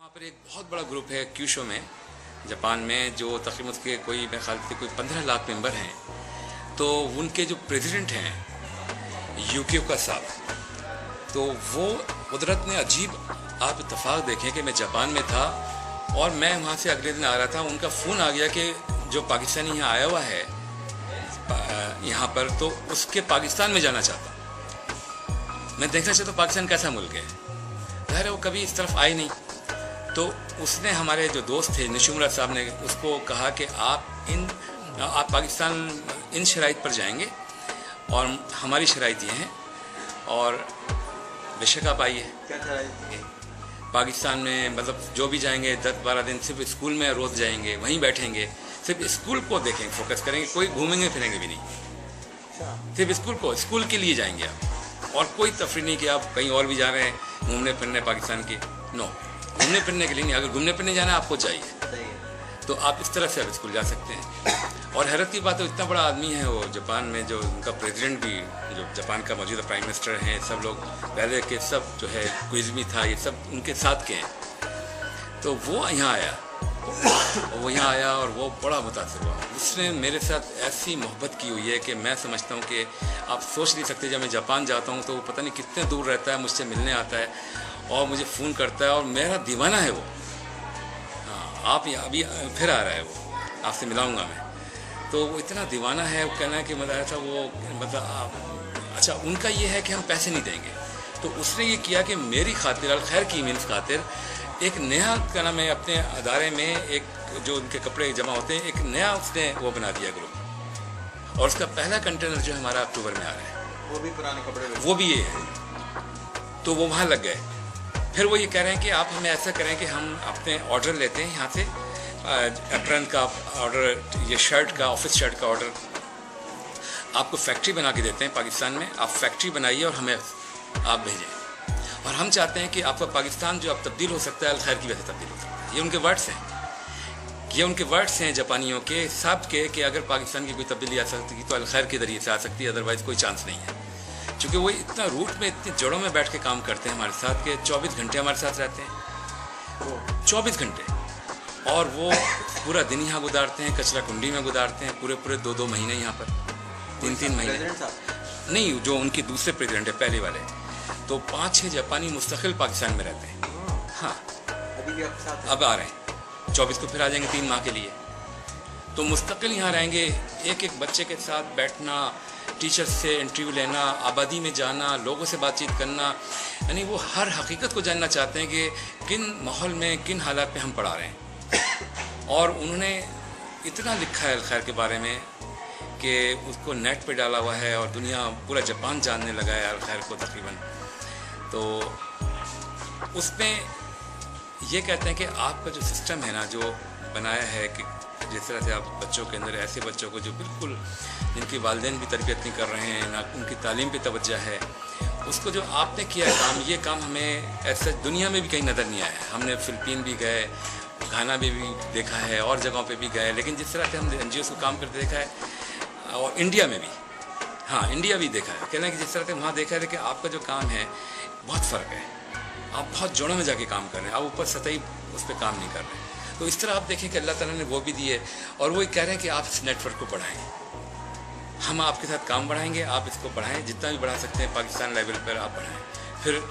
वहाँ पर एक बहुत बड़ा ग्रुप है क्यूशो में, जापान में, जो तकरीबन उसके कोई मेरे ख्याल से कोई 15 लाख मेंबर हैं। तो उनके जो प्रेसिडेंट हैं यूकियो का साहब, तो वो कुदरत ने अजीब, आप इत्तेफाक देखें कि मैं जापान में था और मैं वहाँ से अगले दिन आ रहा था, उनका फ़ोन आ गया कि जो पाकिस्तानी यहाँ आया हुआ है यहाँ पर, तो उसके पाकिस्तान में जाना चाहता। मैं देखना चाहता हूँ पाकिस्तान कैसा मुल्क है, ज़ाहिर है वो कभी इस तरफ आए नहीं। तो उसने, हमारे जो दोस्त थे निशुमरा साहब ने उसको कहा कि आप पाकिस्तान इन शराइत पर जाएंगे और हमारी शराइत ये हैं, और बेशक आप आइए। क्या शराइत? पाकिस्तान में मतलब जो भी जाएंगे 10-12 दिन सिर्फ स्कूल में रोज़ जाएंगे, वहीं बैठेंगे, सिर्फ स्कूल को देखेंगे, फोकस करेंगे, कोई घूमेंगे फिरेंगे भी नहीं, सिर्फ स्कूल के लिए जाएंगे आप, और कोई तफरीह नहीं कि आप कहीं और भी जा रहे हैं घूमने फिरने पाकिस्तान के, नो, घूमने फिरने के लिए नहीं। अगर घूमने फिरने जाना है आपको चाहिए तो आप इस तरह से आप स्कूल जा सकते हैं। और हैरत की बात है, इतना बड़ा आदमी है वो जापान में, जो उनका प्रेसिडेंट भी, जो जापान का मौजूदा प्राइम मिनिस्टर हैं, सब लोग पहले के सब जो है क्विज़मी था, ये सब उनके साथ के हैं। तो वो यहाँ आया और वो बड़ा मुतासिर हुआ। उसने मेरे साथ ऐसी मोहब्बत की हुई है कि मैं समझता हूँ कि आप सोच नहीं सकते। जब मैं जापान जाता हूँ तो वो पता नहीं कितने दूर रहता है, मुझसे मिलने आता है और मुझे फ़ोन करता है, और मेरा दीवाना है वो। हाँ, आप अभी फिर आ रहा है वो, आपसे मिलाऊंगा मैं। तो वो इतना दीवाना है, वो कहना है कि मतलब ऐसा वो, मतलब अच्छा उनका ये है कि हम पैसे नहीं देंगे। तो उसने ये किया कि मेरी खातिर, अल खैर की मीन्स खातिर, एक नया, क्या नाम है, अपने अदारे में एक जो उनके कपड़े जमा होते हैं, एक नया उसने वो बना दिया ग्रुप, और उसका पहला कंटेनर जो हमारा अक्टूबर में आ रहा है, वो भी पुराने कपड़े, वो भी ये है। तो वो वहाँ लग गए। फिर वो ये कह रहे हैं कि आप हमें ऐसा करें कि हम अपने ऑर्डर लेते हैं यहाँ से, एप्रन का ऑर्डर, ये शर्ट का, ऑफिस शर्ट का ऑर्डर आपको फैक्ट्री बना के देते हैं पाकिस्तान में, आप फैक्ट्री बनाइए और हमें आप भेजें। और हम चाहते हैं कि आपका पाकिस्तान जो अब तब्दील हो सकता है, अल खैर की वजह से तब्दील हो सकता है। ये उनके वर्ड्स हैं, जापानियों के सब के, कि अगर पाकिस्तान की कोई तब्दीली आ सकती है तो अल खैर के ज़रिए से आ सकती है, अदरवाइज़ कोई चांस नहीं है। क्योंकि वो इतना रूट में, इतनी जड़ों में बैठ के काम करते हैं हमारे साथ, के 24 घंटे हमारे साथ रहते हैं, 24 घंटे, और वो पूरा दिन यहाँ गुजारते हैं, कचरा कुंडी में गुजारते हैं, पूरे 2-2 महीने यहाँ पर, 3-3 महीने नहीं, जो उनके दूसरे प्रेसिडेंट है, पहले वाले, तो 5-6 जापानी मुस्तकिल पाकिस्तान में रहते हैं। हाँ, अभी भी आपके साथ अब आ रहे हैं, 24 को फिर आ जाएंगे 3 माह के लिए। तो मुस्तकिल यहाँ रहेंगे, एक एक बच्चे के साथ बैठना, टीचर से इंटरव्यू लेना, आबादी में जाना, लोगों से बातचीत करना, यानी वो हर हकीकत को जानना चाहते हैं कि किन माहौल में, किन हालात में हम पढ़ा रहे हैं। और उन्होंने इतना लिखा है खैर के बारे में कि उसको नेट पे डाला हुआ है और दुनिया, पूरा जापान जानने लगा है अल खैर को तकरीबन। तो उसमें ये कहते हैं कि आपका जो सिस्टम है ना, जो बनाया है, कि जिस तरह से आप बच्चों के अंदर, ऐसे बच्चों को जो बिल्कुल, जिनकी वालिदैन भी तरबियत नहीं कर रहे हैं, ना उनकी तालीम पे तवज्जो है, उसको जो आपने किया है काम, ये काम हमें ऐसा दुनिया में भी कहीं नज़र नहीं आया। हमने फिलिपीन भी गए, घाना में भी देखा है, और जगहों पे भी गए, लेकिन जिस तरह से हमने NGOs को काम करते देखा है, और इंडिया में भी, हाँ इंडिया भी देखा है, कहना कि जिस तरह से वहाँ देखा है, लेकिन आपका जो काम है बहुत फ़र्क है, आप बहुत जड़ों में जाके काम कर रहे हैं, आप ऊपर सतही उस पर काम नहीं कर रहे हैं। तो इस तरह आप देखें कि अल्लाह ताला ने वो भी दिए, और वो कह रहे हैं कि आप इस नेटवर्क को बढ़ाएं, हम आपके साथ काम बढ़ाएंगे, आप इसको बढ़ाएं, जितना भी बढ़ा सकते हैं पाकिस्तान लेवल पर आप बढ़ाएं। फिर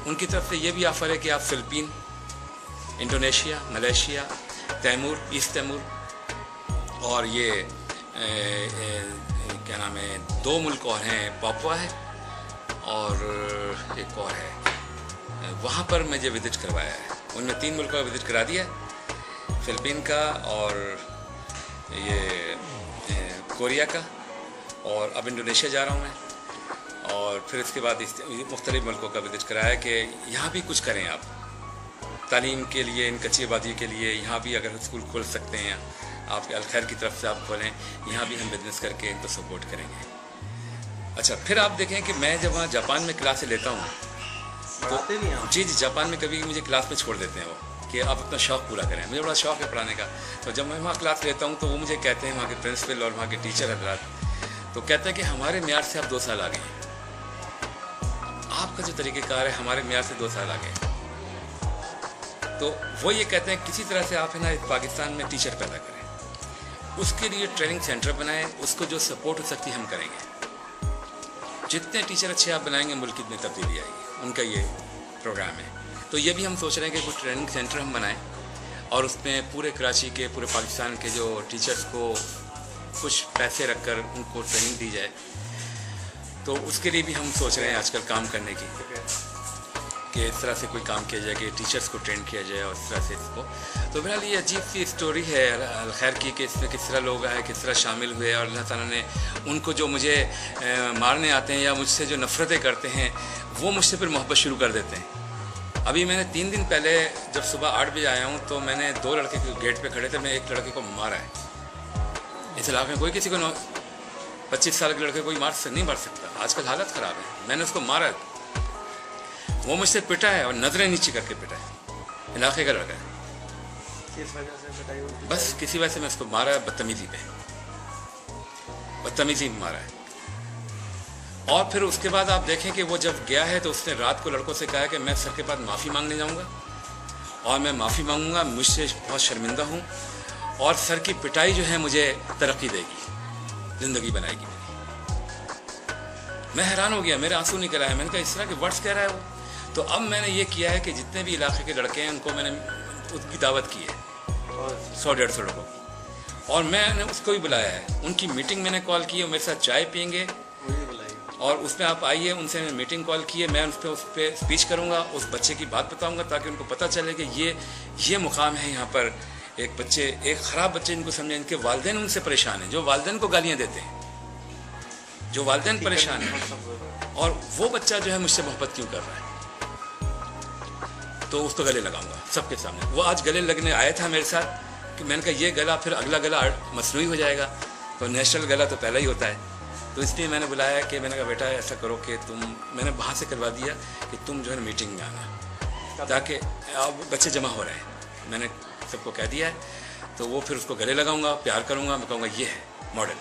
उनकी तरफ से ये भी ऑफ़र है कि आप Philippine, Indonesia, Malaysia, Timor, East Timor, और ये क्या नाम है, 2 मुल्क और हैं, पापुआ है और एक और है, वहाँ पर मुझे विज़िट करवाया है। उनमें 3 मुल्कों का विज़िट करा दिया, फिलिपीन का, और ये कोरिया का, और अब इंडोनेशिया जा रहा हूँ मैं, और फिर इसके बाद मुख्तलिफ मुल्कों का विज़िट कराया कि यहाँ भी कुछ करें आप, तालीम के लिए, इन कच्ची आबादी के लिए, यहाँ भी अगर स्कूल खोल सकते हैं, आपके अल खैर की तरफ से आप खोलें, यहाँ भी हम बिज़नेस करके इनको सपोर्ट करेंगे। अच्छा, फिर आप देखें कि मैं जब वहाँ जापान में क्लासें लेता हूँ, तो जी, जापान में कभी मुझे क्लास में छोड़ देते हैं वो, कि आप अपना शौक़ पूरा करें। मुझे बड़ा शौक़ है पढ़ाने का, तो जब मैं वहाँ क्लास लेता हूँ तो वो मुझे कहते हैं, वहाँ के प्रिंसिपल और वहाँ के टीचर हजरात, तो कहते हैं कि हमारे म्यार से आप 2 साल आगे हैं, आपका जो तरीक़ेकार है हमारे म्यार से 2 साल आगे है। तो वो ये कहते हैं किसी तरह से आप है ना पाकिस्तान में टीचर पैदा करें, उसके लिए ट्रेनिंग सेंटर बनाएं, उसको जो सपोर्ट हो सकती है हम करेंगे। जितने टीचर अच्छे आप बनाएंगे मुल्क की इतनी तब्दीली आएगी, उनका ये प्रोग्राम है। तो ये भी हम सोच रहे हैं कि कोई ट्रेनिंग सेंटर हम बनाएं और उसमें पूरे कराची के, पूरे पाकिस्तान के जो टीचर्स को कुछ पैसे रखकर उनको ट्रेनिंग दी जाए। तो उसके लिए भी हम सोच रहे हैं आजकल काम करने की, कि इस तरह से कोई काम किया जाए कि टीचर्स को ट्रेन किया जाए और इस तरह से इसको। तो बहरहाल ये अजीब सी स्टोरी है खैर की, कि इसमें किस तरह लोग आए, किस तरह शामिल हुए और अल्लाह ताला ने उनको जो मुझे मारने आते हैं या मुझसे जो नफ़रतें करते हैं वो मुझसे फिर मोहब्बत शुरू कर देते हैं। अभी मैंने 3 दिन पहले जब सुबह 8 बजे आया हूँ तो मैंने 2 लड़के के गेट पे खड़े थे, मैं एक लड़के को मारा है। इस इलाके में कोई किसी को 25 साल के लड़के कोई नहीं मार सकता, आजकल हालत ख़राब है। मैंने उसको मारा है, वो मुझसे पिटा है और नजरें नीचे करके पिटा है, इलाके का लड़का है। किस वजह से पिटाई हुई? बस किसी वजह से मैं उसको मारा है, बदतमीजी पे, बदतमीजी में मारा है। और फिर उसके बाद आप देखें कि वो जब गया है तो उसने रात को लड़कों से कहा कि मैं सर के पास माफ़ी मांगने जाऊंगा और मैं माफ़ी मांगूंगा, मुझसे बहुत शर्मिंदा हूँ और सर की पिटाई जो है मुझे तरक्की देगी, ज़िंदगी बनाएगी मेरी। मैं हैरान हो गया, मेरे आंसू निकल आए। मैंने कहा इस तरह के वर्ड्स कह रहा है वो। तो अब मैंने ये किया है कि जितने भी इलाके के लड़के हैं उनको मैंने उसकी दावत की है, 100-150 लोगों की, और मैंने उसको भी बुलाया है। उनकी मीटिंग मैंने कॉल की है, मेरे साथ चाय पियेंगे और उसमें आप आइए, उनसे मैंने मीटिंग कॉल की है। मैं उस पर स्पीच करूँगा, उस बच्चे की बात बताऊँगा ताकि उनको पता चले कि ये मुकाम है यहाँ पर। एक बच्चे, एक ख़राब बच्चे इनको समझें, इनके वालिदैन उनसे परेशान हैं, जो वालिदैन को गालियाँ देते हैं, जो वालिदैन परेशान हैं, और वो बच्चा जो है मुझसे मोहब्बत क्यों कर रहा है, तो उसको गले लगाऊंगा सबके सामने। वो आज गले लगने आया था मेरे साथ कि मैंने कहा ये गला फिर अगला गला मसनूई हो जाएगा, तो नेचुरल गला तो पहला ही होता है। तो इसलिए मैंने बुलाया कि मैंने कहा बेटा ऐसा करो कि मैंने वहाँ से करवा दिया कि तुम जो है मीटिंग में आना, ताकि अब बच्चे जमा हो रहे हैं, मैंने सबको कह दिया है। तो वो फिर उसको गले लगाऊंगा, प्यार करूंगा, मैं कहूँगा ये है मॉडल।